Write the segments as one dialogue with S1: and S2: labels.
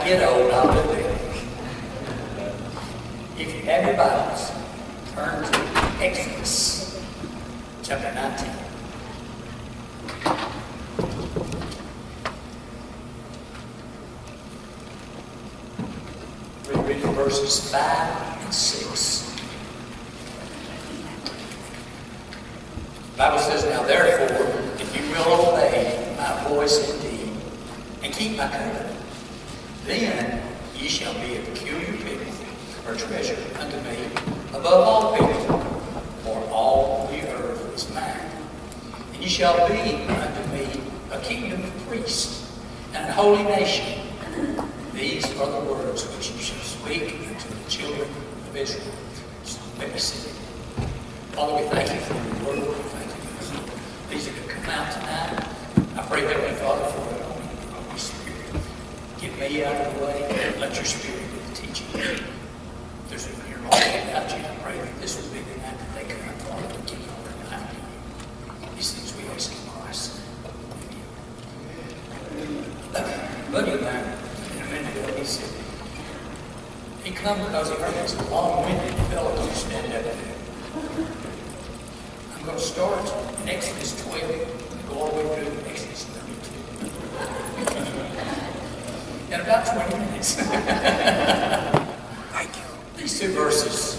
S1: get old, I'll do it. If you have your Bibles, turn to Exodus chapter 19. We'll read verses 5 and 6. The Bible says, "Now therefore, if you will obey my voice indeed, and keep my covenant, then ye shall be a peculiar people, or treasure unto me above all people, for all the earth is mine. And ye shall be unto me a kingdom of priests, and a holy nation. These are the words which you shall speak unto the children of Israel." So let me see. Father, we thank you for your word. We thank you for these that have come out tonight. I pray, Heavenly Father, for the Holy Spirit. Get me out of the way. Let your Spirit do the teaching. If there's a here all without you, I pray that this will be the night that they come out, Father, to give all their life to you. These things we ask in Christ. Buddy of mine, in a minute ago, he said, he come because he heard this long-winded fellow who stand up there. I'm going to start in Exodus 12 and go all the way through to Exodus 32. In about 20 minutes. Thank you. These two verses.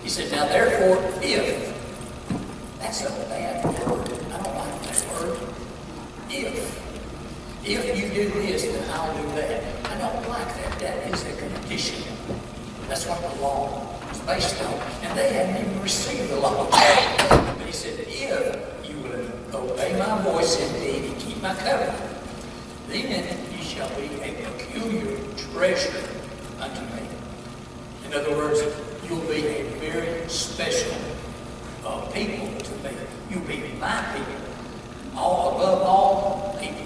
S1: He said, "Now therefore, if," that's a bad word. I don't like that word. If you do this, then I'll do that. I don't like that. That is a condition. That's what the law is based on. And they hadn't even received the law. But he said, "If you will obey my voice indeed and keep my covenant, then you shall be a peculiar treasure unto me." In other words, you'll be a very special people to me. You'll be my people, all above all people.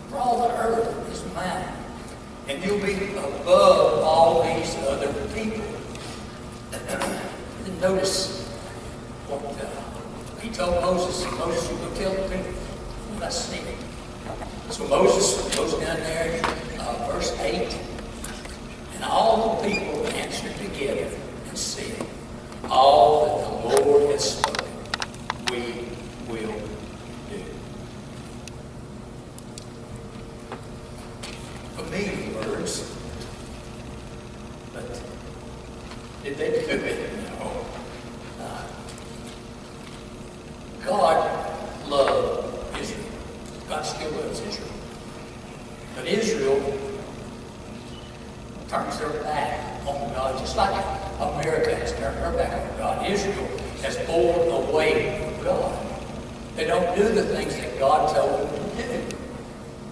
S1: For all the earth is mine. And you'll be above all these other people. Then notice what he told Moses. Moses, you go tell the people. Let's see. So Moses goes down there, verse 8. "And all the people answered together and said, All that the Lord has spoken, we will do." Familiar words, but did they do it? No. God loved Israel. God still loves Israel. But Israel turns their back on God, just like America has turned her back on God. Israel has pulled away from God. They don't do the things that God told them to do.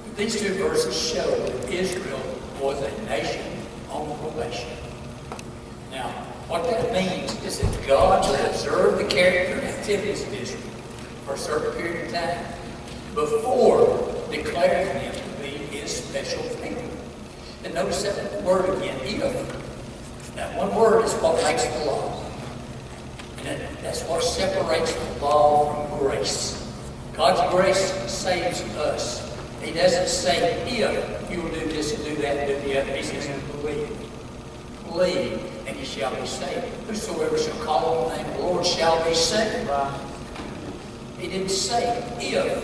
S1: But these two verses show that Israel was a nation on probation. Now, what that means is that God will observe the character and activities of Israel for a certain period of time before declaring them to be his special people. And notice that word again, if. That one word is what makes the law. And that's what separates the law from grace. God's grace saves us. He doesn't say, if you will do this and do that and do the other. He says, believe. Believe, and you shall be saved. Whosoever shall call on the name of the Lord shall be saved. He didn't say, if you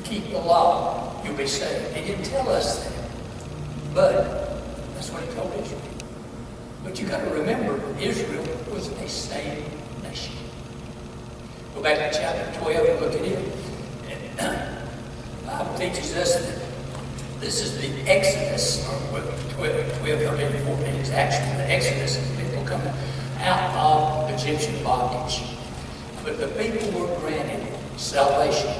S1: keep the law, you'll be saved. He didn't tell us that. But that's what he told Israel. But you got to remember, Israel was a saved nation. Go back to chapter 12 and look at it. And the Bible teaches us that this is the Exodus, or 12, 13, and 14 is actually the Exodus of people coming out of Egyptian bondage. But the people were granted salvation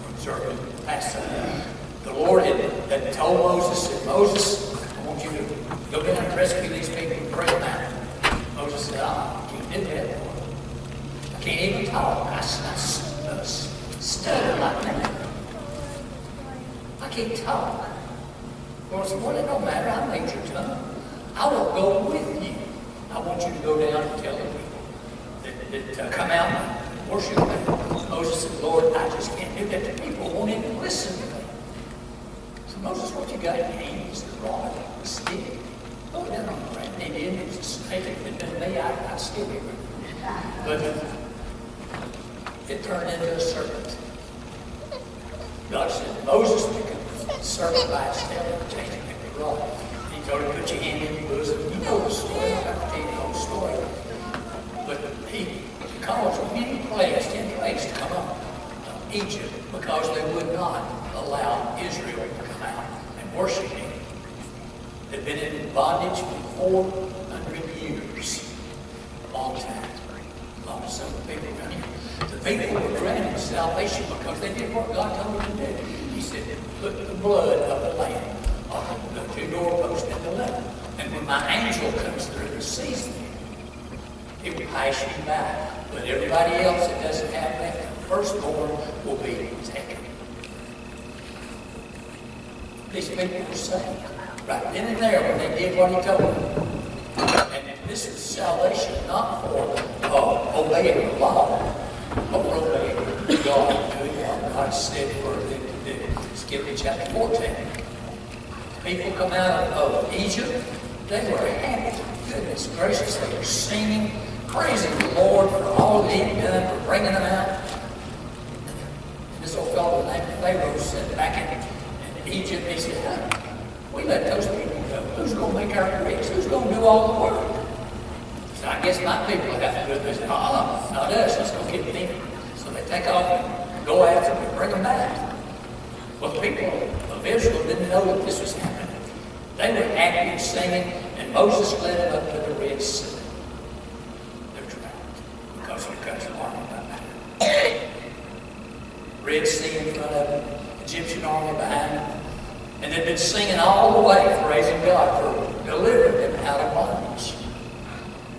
S1: from serving Passover. The Lord had told Moses, said, Moses, I want you to go down and rescue these people and bring them out. Moses said, I can't do that, Lord. I can't even talk. I stutter like that. I can't talk. Lord said, well, it don't matter. I made your tongue. I will go with you. I want you to go down and tell the people that come out and worship me. Moses said, Lord, I just can't do that. The people won't even listen to me. So Moses, what you got in your hand? He said, rod, a stick. Oh, down on the ground. He did. It was a snake. If it had been me, I'd stick it. But it turned into a serpent. God said, Moses, pick up the serpent by its tail and change it into a rod. He told him, put your hand in your bosom. You know the story. I'm not telling you the whole story. But he caused many plagues, 10 plagues to come up on Egypt because they would not allow Israel to come out and worship him. They'd been in bondage for 400 years. A long time. Long as some people got here. The people were granted salvation because they did what God told them to do. He said, put the blood of the lamb on the 2 doorposts and the lamp. And when my angel comes through and sees them, it will pass you by. But everybody else that doesn't have that, the firstborn will be taken. These people were saved. Right then and there when they did what he told them. And this is salvation not for obeying the law, but for obeying God, doing what God said for them to do. Skip to chapter 14. People come out of Egypt, they were happy. Goodness gracious, they were singing, praising the Lord for all that he had done, for bringing them out. And this old fellow named Pharaoh said back in Egypt, he said, we let those people go. Who's going to make our rich? Who's going to do all the work? So I guess my people have to do it. They say, not us. Let's go get them. So they take off and go after them and bring them back. Well, the people of Israel didn't know that this was happening. They were happy and singing, and Moses led them up to the Red Sea. They're drowned because of God's army behind them. Red Sea in front of them, Egyptian army behind them. And they'd been singing all the way, praising God for delivering them out of bondage.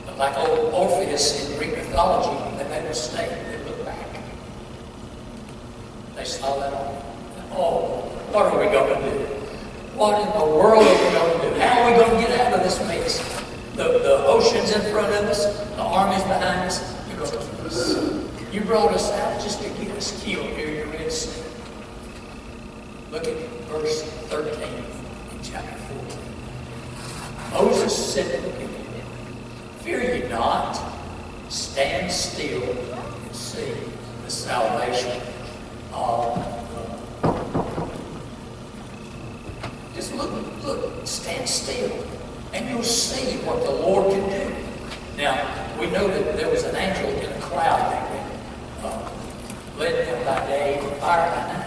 S1: But like old Orpheus in Greek mythology, they made a mistake. They looked back. They saw that army. Oh, what are we going to do? What in the world are we going to do? How are we going to get out of this mess? The ocean's in front of us. The army's behind us. You're going to kill us. You brought us out just to get us killed here in the Red Sea. Look at verse 13 in chapter 14. Moses said to the people, fear ye not, stand still and see the salvation of the Lord. Just look, stand still, and you'll see what the Lord can do. Now, we know that there was an angel in a cloud that led them by day and fire by night.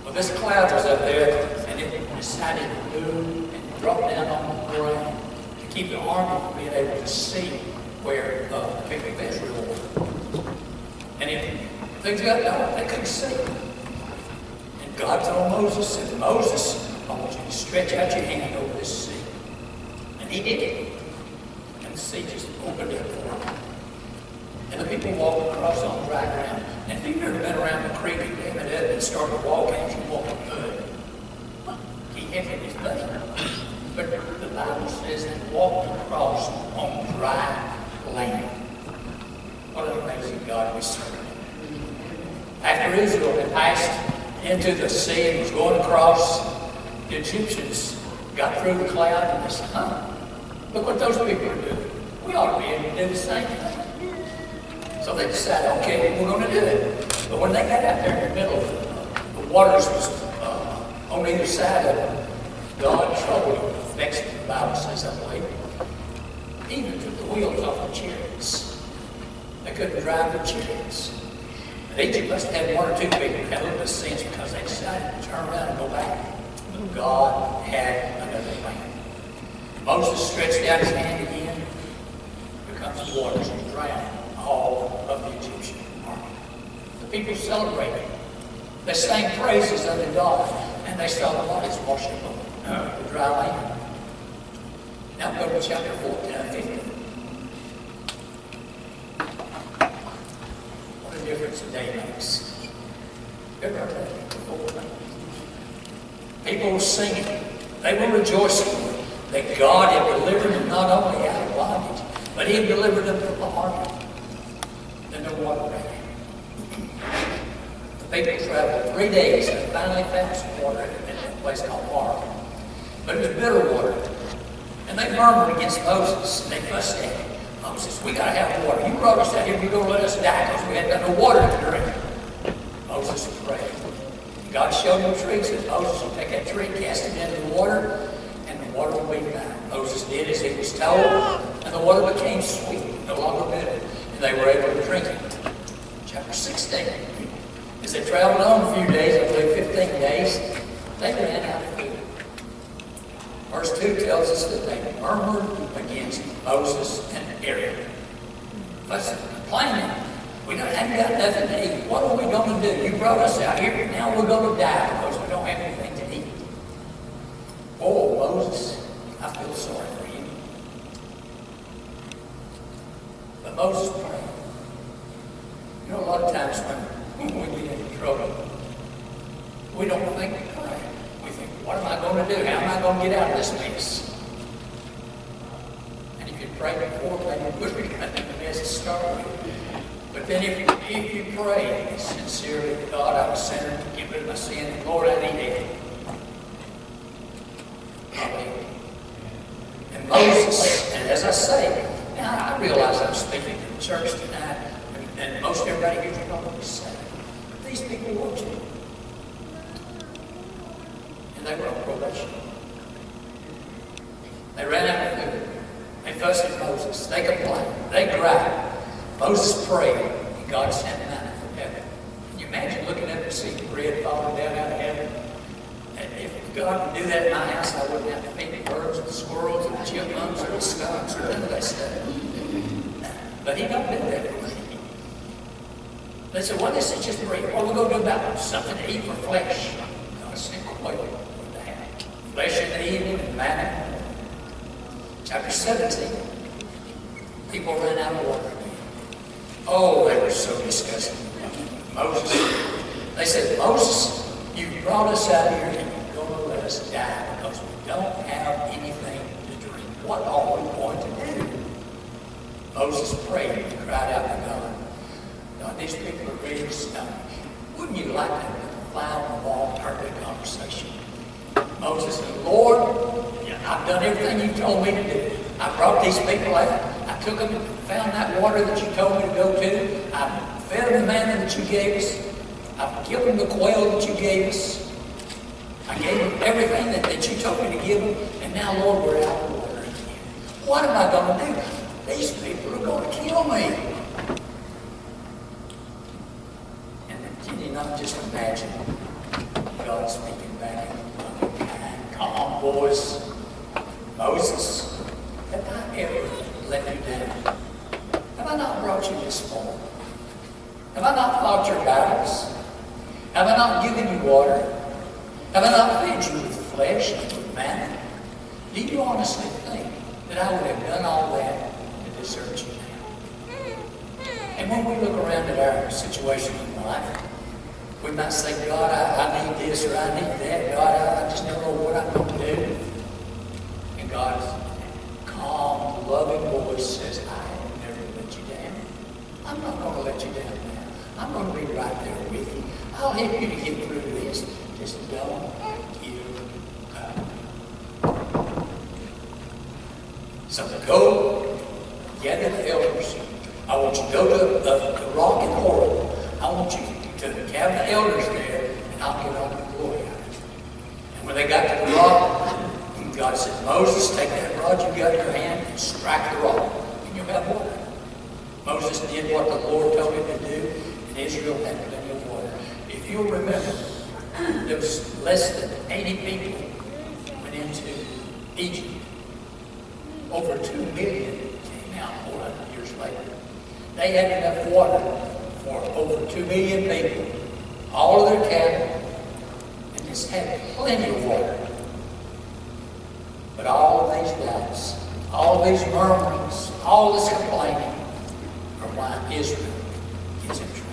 S1: Well, this cloud was up there, and it decided to move and drop down on the ground to keep the army from being able to see where the people of Israel were. And if things got dark, they couldn't see. And God told Moses, said, Moses, I want you to stretch out your hand over this sea. And he did it. And the sea just opened up for him. And the people walked across on dry ground. And if you've ever been around the creek and dammed up and started walking, as you walk in mud, he emptied his butt. But the Bible says they walked across on dry land. What an amazing God we serve. After Israel had passed into the sea and was going across, the Egyptians got through the cloud and they said, look what those people are doing. We ought to be able to do the same thing. So they decided, okay, we're going to do it. But when they got out there in the middle, the waters was on either side of them. God troubled them, vexed them, the Bible says, I believe. Even took the wheels off the chariots. They couldn't drive the chariots. And Egypt must have had 1 or 2 people who had a little bit of sense because they decided to turn around and go back. But God had another plan. Moses stretched out his hand again. Here comes the waters and drowned all of the Egyptian army. The people celebrated. They sang praises unto God, and they saw the bodies washed up the dry land. Now go to chapter 15. What a difference a day makes. People were singing. They were rejoicing that God had delivered them not only out of bondage, but he had delivered them from the army. Then the water ran out. The people traveled 3 days and finally found some water, and place called Mark. But it was bitter water. And they murmured against Moses, and they fussed at him. Moses, we got to have water. You brought us out here, you're going to let us die because we hadn't got no water to drink. Moses prayed. God showed him a tree, said, Moses, you take that tree, cast it into the water, and the water will be found. Moses did as he was told, and the water became sweet, no longer bitter, and they were able to drink it. Chapter 16. As they traveled on a few days, I believe 15 days, they ran out of food. Verse 2 tells us that they murmured against Moses and Aaron. Fussing, complaining. We haven't got nothing to eat. What are we going to do? You brought us out here, now we're going to die because we don't have anything to eat. Oh, Moses, I feel sorry for you. But Moses prayed. You know, a lot of times when we get into trouble, we don't think we pray. We think, what am I going to do? How am I going to get out of this mess? And if you pray before, maybe you would be cutting the mess to start with. But then if you pray sincerely, God, I'm a sinner, get rid of my sin, and Lord, I need it. And Moses, and as I say, now I realize I'm speaking to the church tonight, and most everybody here is probably saved. But these people want you. And they were on probation. They ran out of food. They fussed at Moses. They complained. They cried. Moses prayed, and God sent manna from heaven. Can you imagine looking up and seeing bread falling down out of heaven? And if God would do that in my house, I wouldn't have to feed the birds, the squirrels, or the chipmunks, or the skunks, or none of that stuff. But He don't do that for me. They said, well, this is just bread. What are we going to do about it? Something to eat for flesh. God sent quail for that. Flesh in the evening and manna. Chapter 17. People ran out of water. Oh, they were so disgusted. Moses, they said, Moses, you brought us out here and you're going to let us die because we don't have anything to drink. What are we going to do? Moses prayed and cried out to God. God, these people are ready to stone me. Wouldn't you like to fly on the wall and heard the conversation? Moses said, Lord, I've done everything you told me to do. I brought these people out. I took them and found that water that you told me to go to. I fed them the manna that you gave us. I've killed them the quail that you gave us. I gave them everything that you told me to give them. And now, Lord, we're out of water again. What am I going to do? These people are going to kill me. And can you not just imagine God speaking back in a kind, calm voice? Moses, have I ever let you down? Have I not brought you this far? Have I not fought your battles? Have I not given you water? Have I not fed you with flesh and with manna? Do you honestly think that I would have done all that to desert you now? And when we look around at our situation in life, we might say, God, I need this or I need that. God, I just don't know what I'm going to do. And God's calm, loving voice says, I have never let you down. I'm not going to let you down now. I'm going to be right there with you. I'll help you to get through this. Just don't give up. So go gather the elders. I want you to go to the rock in Horeb. I want you to gather the elders there, and I'll get all the glory out of it. And when they got to the rock, God said, Moses, take that rod you got in your hand and strike the rock, and you'll have water. Moses did what the Lord told him to do, and Israel had plenty of water. If you'll remember, there was less than 80 people went into Egypt. Over 2 million came out 400 years later. They had enough water for over 2 million people, all of their cattle, and just had plenty of water. But all of these doubts, all of these murmurings, all this complaining are why Israel gets in trouble.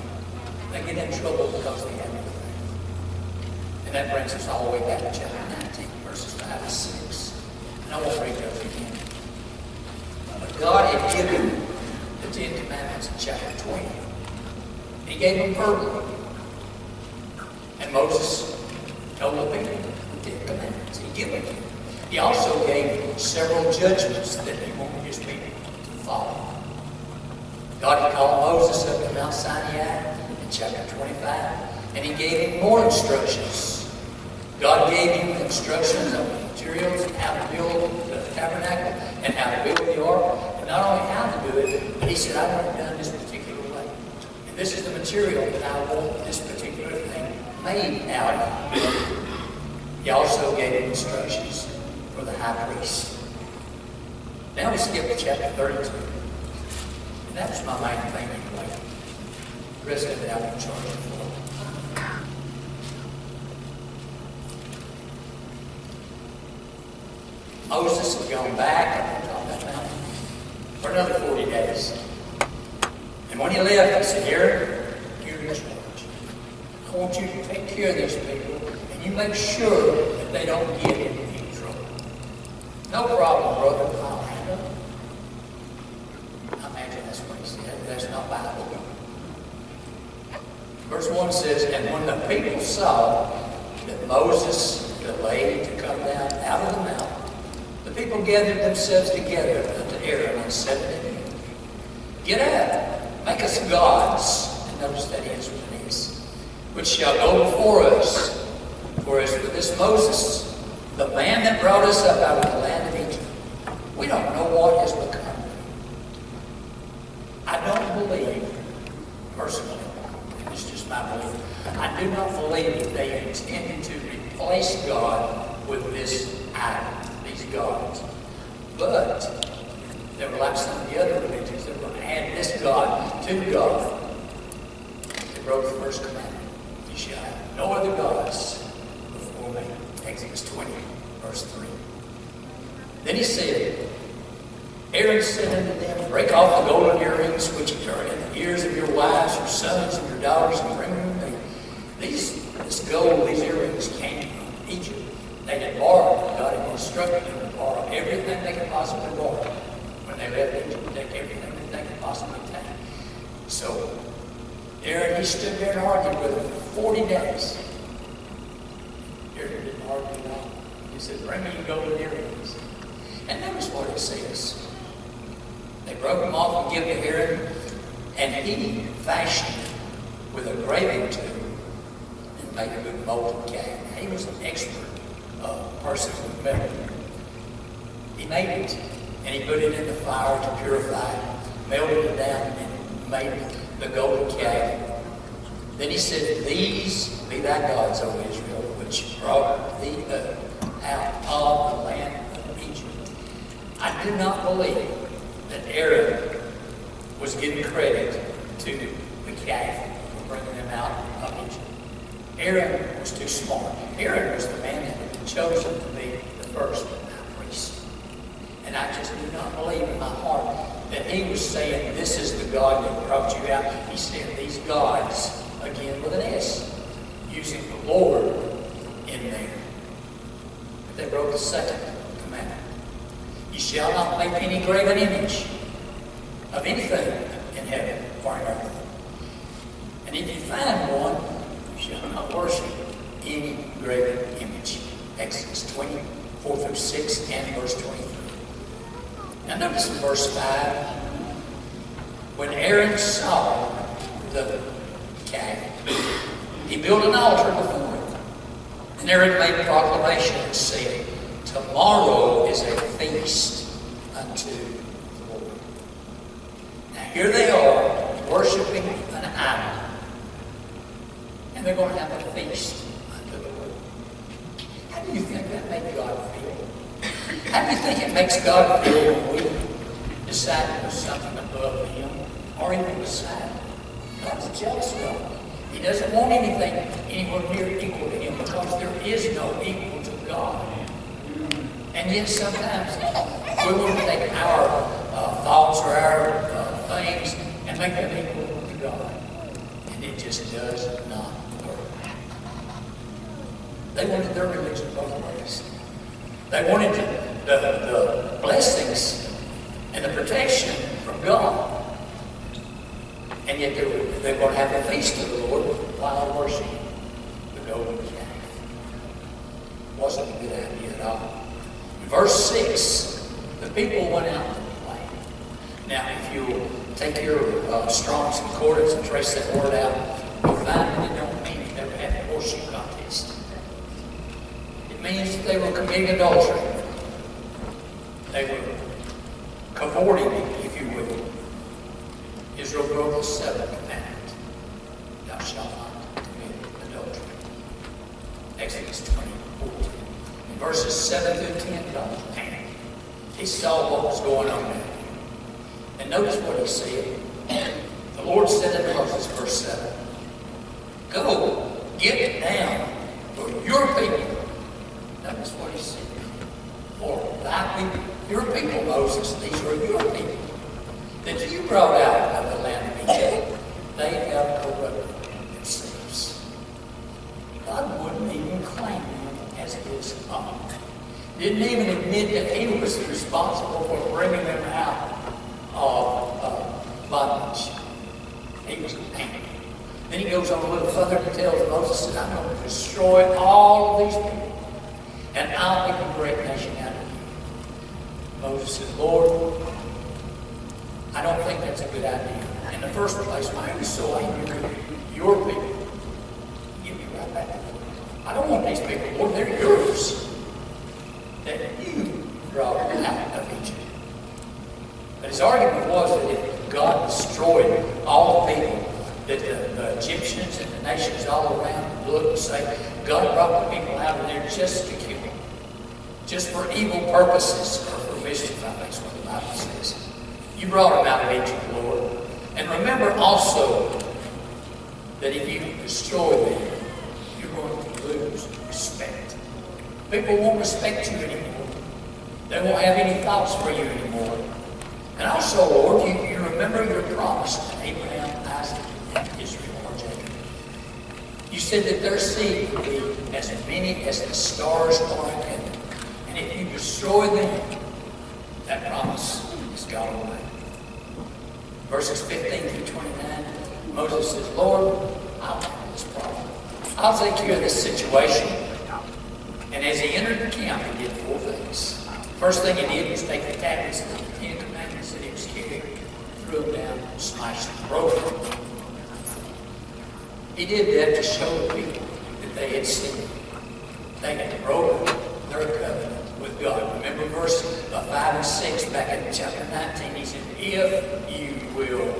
S1: They get in trouble because they have nothing. And that brings us all the way back to chapter 19, verses 5 and 6. And I won't read those again. But God had given the 10 Commandments in chapter 20. He gave them verbally. And Moses told the people, Ten Commandments. He gave them to them. He also gave several judgments that he wanted his people to follow. God had called Moses up to Mount Sinai in chapter 25, and he gave him more instructions. God gave him instructions on the materials and how to build the tabernacle and how to build the ark. And not only how to do it, but he said, I want it done this particular way. And this is the material that I want this particular thing made out of. He also gave him instructions for the high priest. Now we skip to chapter 32. And that was my main thing anyway. The rest of it I won't charge you for. Moses had gone back on that mountain for another 40 days. And when he left, he said, Aaron, you're in charge. I want you to take care of these people, and you make sure that they don't get in any trouble. No problem, brother. I'll handle it. I imagine that's what he said. That's not Bible. Verse 1 says, and when the people saw that Moses delayed to come down out of the mountain, the people gathered themselves together unto Aaron and said to him, get up, make us gods. And notice that is what it is. Which shall go before us. For as for this Moses, the man that brought us up out of the land of Egypt, we don't know what has become of him. I don't believe, personally, and it's just my belief, I do not believe that they intended to replace God with this idol. These gods. But they were like some of the other religions that were going to add this God to God. They broke the first commandment. You shall have no other gods before me. Exodus 20, verse 3. Then he said, Aaron said unto them, break off the golden earrings which are in the ears of your wives, your sons, and your daughters, and bring them to me. This gold, these earrings came from Egypt. They had borrowed. God had instructed them to borrow everything they could possibly borrow. When they left Egypt, take everything that they could possibly take. So, Aaron, he stood there and argued with them for 40 days. Aaron didn't argue at all. He said, bring me your golden earrings. And notice what it says. They broke them off and gave to Aaron, and he fashioned it with a graving tool and made a good molten calf. He was an expert person with metal. He made it, and he put it in the fire to purify it, melted it down, and made the golden calf. Then he said, these be thy gods, O Israel, which brought thee out of the land of Egypt. I do not believe that Aaron was giving credit to the calf for bringing them out of Egypt. Aaron was too smart. Aaron was the man that had been chosen to be the first high priest. And I just do not believe in my heart that he was saying, this is the God that brought you out. He said these gods, again with an S, using the Lord in there. But they broke the second commandment. You shall not make any graven image of anything in heaven or in earth. And if you find one, you shall not worship any graven image. Exodus 24 through 6 and verse 23. Now notice in verse 5, when Aaron saw the calf, he built an altar before it. And Aaron made a proclamation and said, tomorrow is a feast unto the Lord. Now here they are, worshiping an idol. And they're going to have a feast unto the Lord. How do you think that made God feel? How do you think it makes God feel when we decide to do something above Him or even beside Him? God's a jealous God. He doesn't want anything anywhere near equal to Him because there is no equal to God. And yet sometimes we want to take our thoughts or our things and make them equal to God. And it just does not work. They wanted their religion both ways. They wanted the blessings and the protection from God. And yet they're going to have a feast of the Lord while worshiping the golden calf. Was In verse 6, the people went out to play. Now, if you take your Strong's Concordance and trace that word out, you'll find that it don't mean they never had a horseshoe contest. It means that they were committing adultery. They were cavorting, if you will. Israel broke the seventh commandment. Thou shalt not commit adultery. Exodus 20:14. In verses 7 through 10, God was panicked. He saw what was going on there. And notice what he said. The Lord said unto Moses, verse 7, Go, get down, for your people. Notice what he said. For thy people, your people, Moses, these are your people, that you brought out of the land of Egypt. They have corrupted themselves. God wouldn't even claim them as his own. Didn't even admit that he was responsible for bringing them out of bondage. He was angry. Then he goes on a little further and tells Moses that I'm going to destroy all of these people, and I'll make a great nation out of you. Moses said, Lord, I don't think that's a good idea. In the first place, why are you so angry with your people? Give me right back. I don't want these people, Lord, they're yours. That you brought out of Egypt. But his argument was that if God destroyed all the people, that the Egyptians and the nations all around would look and say, God brought the people out of there just to kill them. Just for evil purposes, or for mischief, I think is what the Bible says. You brought them out of Egypt, Lord. And remember also that if you destroy them, you're going to lose respect. People won't respect you anymore. They won't have any thoughts for you anymore. And also, Lord, you remember your promise to Abraham, Isaac, and Israel, or Jacob. You said that their seed would be as many as the stars are in heaven. And if you destroy them, that promise is gone away. Verses 15 through 29, Moses says, Lord, I'll handle this problem. I'll take care of this situation. And as he entered the camp, he did four things. First thing he did was take the tablets of the Ten Commandments that he was carrying, threw them down, smashed them, broke them. He did that to show the people that they had sinned. They had broken their covenant with God. Remember verse 5 and 6 back in chapter 19. He said, if you will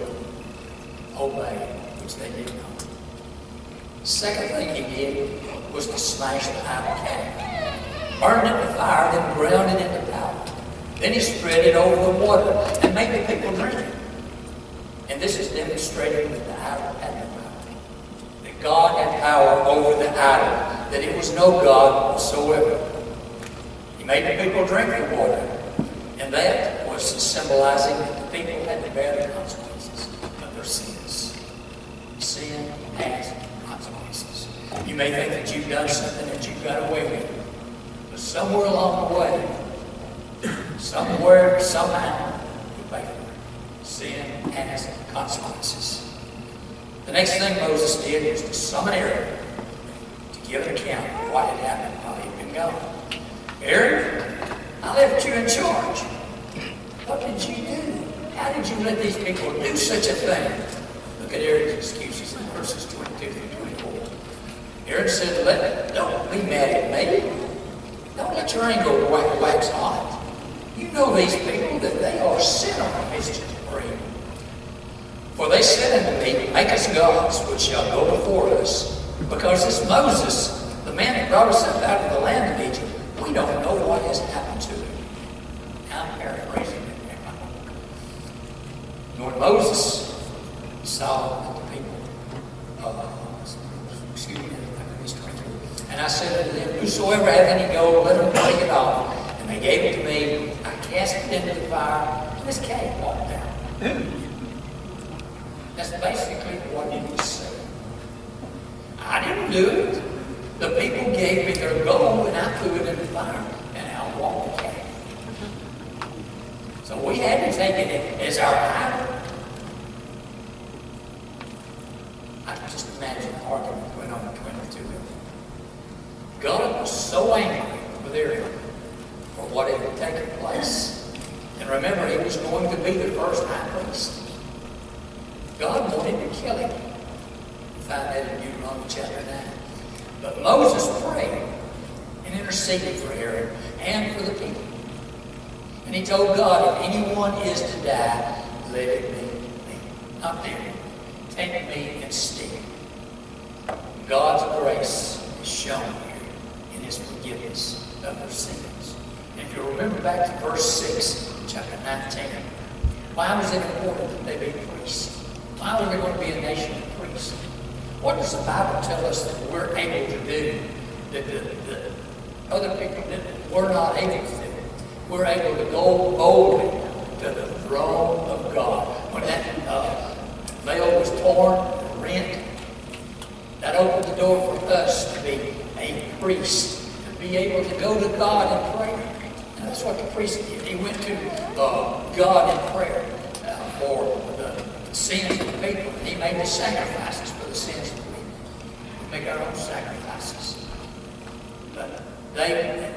S1: obey, which they did not. Second thing he did was to smash the idol calf. Burned it with fire, then ground it into powder. Then he spread it over the water and made the people drink it. And this is demonstrating that the idol had no power. That God had power over the idol. That it was no God whatsoever. He made the people drink the water. And that was symbolizing that the people had to bear the consequences of their sins. Sin has consequences. You may think that you've done something that you got away with. But somewhere along the way, somewhere, somehow, you pay for it. Sin has consequences. The next thing Moses did was to summon Aaron to give an account of what had happened while he had been gone. Aaron, I left you in charge. What did you do? How did you let these people do such a thing? Look at Aaron's excuses in verses 22 through 24. Aaron said, don't be mad at me. Don't let your anger wax hot. You know these people, that they are sin on mischief to bring. For they said unto me, make us gods which shall go before us. Because this Moses, the man that brought us up out of the land of Egypt, we don't know what has happened to him. I'm paraphrasing it. When Moses saw that the people, and I said unto them, whosoever hath any gold, let him take it off. And they gave it to me. I cast it into the fire, and this calf walked out. That's basically what he was saying. I didn't do it. The people gave me their gold, and I threw it in the fire, and out walked the calf. So we had to take it as our idol. I can just imagine the argument that went on between the two of them. God was so angry with Aaron what had taken place. And remember, he was going to be the first high priest. God wanted to kill him. We find that in Deuteronomy chapter 9. But Moses prayed and interceded for Aaron and for the people. And he told God, if anyone is to die, let it be me. Not them. Take me instead. God's grace is shown here in his forgiveness of their sins. And if you remember back to verse 6, chapter 19, why was it important that they be priests? Why were they going to be a nation of priests? What does the Bible tell us that we're able to do that the other people that we're not able to do? We're able to go boldly to the throne of God. When that veil was torn and rent, that opened the door for us to be a priest, to be able to go to God in prayer. And that's what the priest did. He went to God in prayer for the sins of the people. And he made the sacrifices for the sins of the people. We make our own sacrifices. But they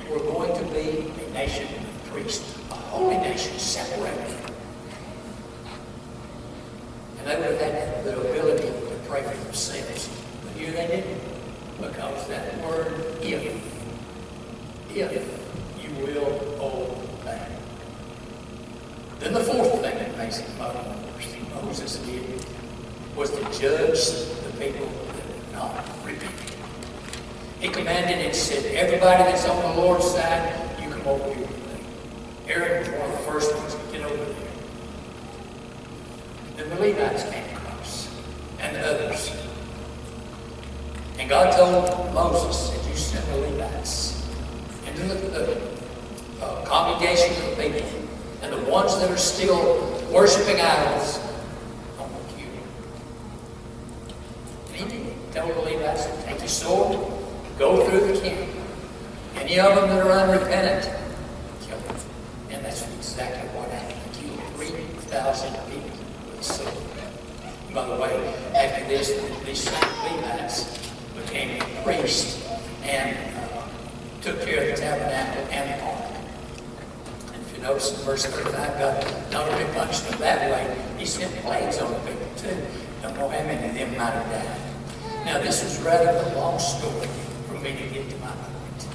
S1: were going to be a nation of priests, a holy nation separated. And they would have had the ability to pray for themselves. But here they didn't, because that word, if you will obey. Then the fourth thing that makes it Moses did was to judge the people that would not repent. He commanded and said, everybody that's on the Lord's side, you come over here with me. Aaron was one of the first ones to get over there. Then the Levites came across, and the others. And God told Moses that you send the Levites into the congregation of the people, and the ones that are still worshiping idols, I'm going to kill you. And he did. Tell the Levites, take your sword, go through the camp. Any of them that are unrepentant, kill them. And that's exactly what happened. He killed 3,000 people with a sword. By the way, after this, these Levites became priests and took care of the tabernacle and the ark. And if you notice in verse 35, God not only punished them that way, he sent plagues on the people too. Don't know how many of them might have died. Now this was rather a long story for me to get to my point.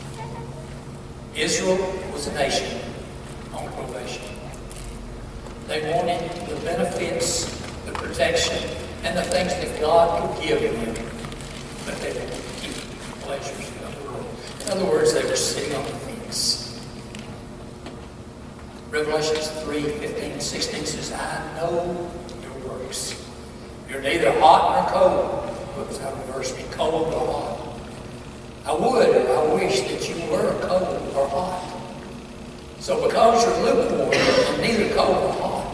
S1: Israel was a nation on probation. They wanted the benefits, the protection, and the things that God could give them, but they didn't keep the pleasures of the world. In other words, they were sitting on the fence. Revelations 3:15 and 16 says, I know your works. You're neither hot nor cold. Whoops, I reversed it. Cold or hot. I would, or I wish that you were cold or hot. So because you're lukewarm and neither cold or hot,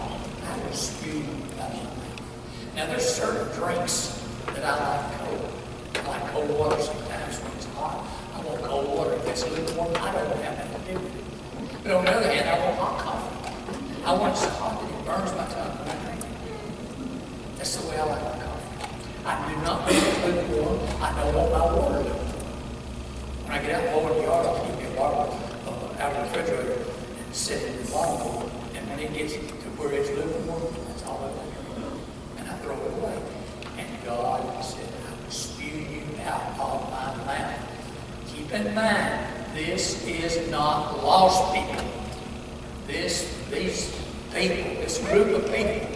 S1: I will spew you out of my mouth. Now there's certain drinks that I like cold. I like cold water sometimes when it's hot. I want cold water. If it's lukewarm, I don't have nothing to do with it. But on the other hand, I want hot coffee. I want it so hot that it burns my tongue when I drink it. That's the way I like my coffee. I do not want it lukewarm. I don't want my water lukewarm. When I get out and mow in the yard, I'll keep my water out of the refrigerator and sit in the bottom. And when it gets to where it's lukewarm, that's all I want. And I throw it away. And God said, I will spew you out of my mouth. Keep in mind, this is not lost people. These people, this group of people,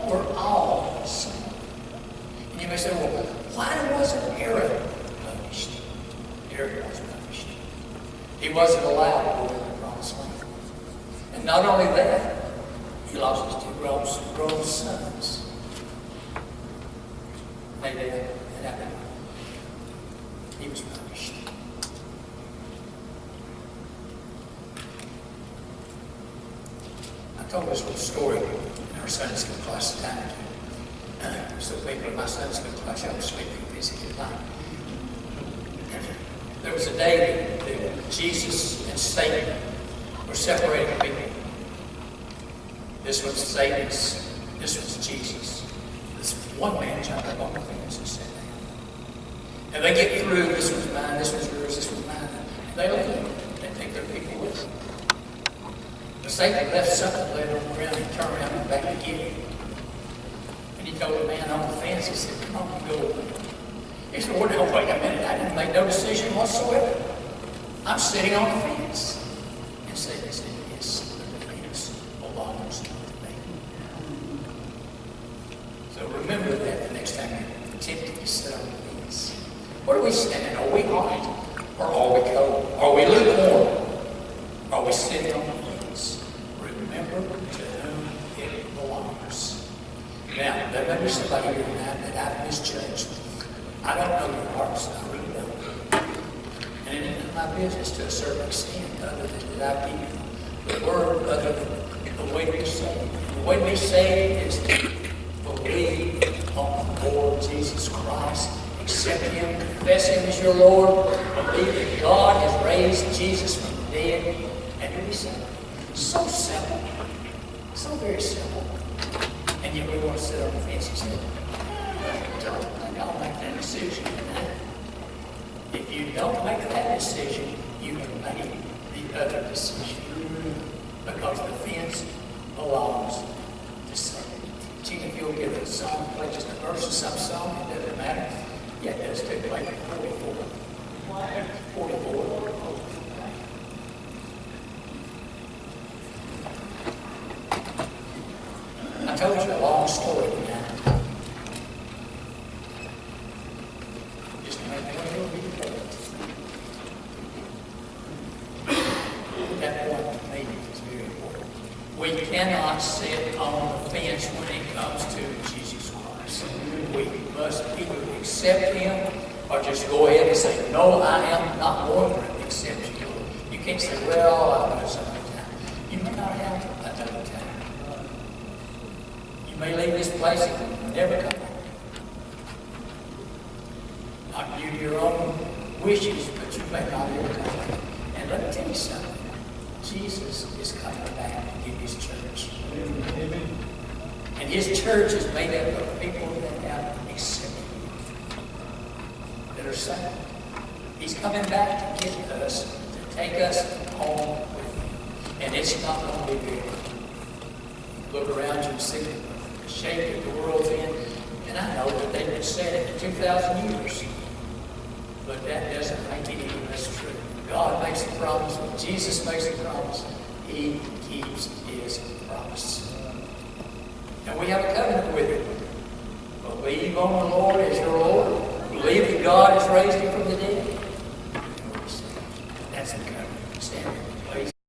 S1: were all sinners. And you may say, well, why wasn't Aaron punished? Aaron was punished. He wasn't allowed to go in the promised land. And not only that, he lost his two grown sons. Nadab and Abihu. He was punished. I told this little story in our Sunday school class tonight. So people in my Sunday school class, I was sleeping busy at night. There was a day that Jesus and Satan were separating people. This was Satan's, this was Jesus. This one man jumped up on the fence and sat down. And they get through, this was mine, this was yours, this was mine. And they leave. They think their people with them. But Satan left something laid on the ground and turned around and back to get him. And he told the man on the fence, he said, come on, go. He said, well, no, wait a minute, I didn't make no decision whatsoever. I'm sitting on the fence. And Satan said, yes, the fence belongs to me. So remember that the next time you're tempted to sit on the fence. Where are we standing? Are we hot? Or are we cold? Are we lukewarm? Are we sitting on the fence? Remember to whom it belongs. Now, there may be somebody here tonight that I've misjudged. I don't know your hearts. I really don't. And it isn't my business to a certain extent, other than that I give you the word, other than the way we say it. The way we say it is to believe on the Lord Jesus Christ, accept Him, confess Him as your Lord, believe that God has raised Jesus from the dead, and you'll be saved. So simple. So very simple. And yet we want to sit on the fence and say, I don't think I'll make that decision tonight. If you don't make that decision, you can make the other decision. Because the fence belongs to Satan. Gene, if you'll get a song, play just a verse of some song, it doesn't matter. Yeah, it does too. Play 44. 44. I told you a long story tonight. Just to make one little bit of it. That point to me is very important. We cannot sit on the fence when it comes to Jesus Christ. We must either accept Him or just go ahead and say, no, I am not going to accept you. You can't say, well, I'll do some other time. You may not have another time. You may leave this place and never come back. Not due to your own wishes, but you may not ever come back. And let me tell you something. Jesus is coming back to get His church. Amen. And His church is made up of people that have accepted Him, that are saved. He's coming back to get us, to take us home with Him. And it's not going to be very long. Look around you and see the shape that the world's in. And I know that they've been saying it for 2,000 years. But that doesn't make it any less true. God makes a promise. When Jesus makes a promise, He keeps His promise. And we have a covenant with Him. Believe on the Lord as your Lord. Believe that God has raised Him from the dead. That's the covenant. Stand, please.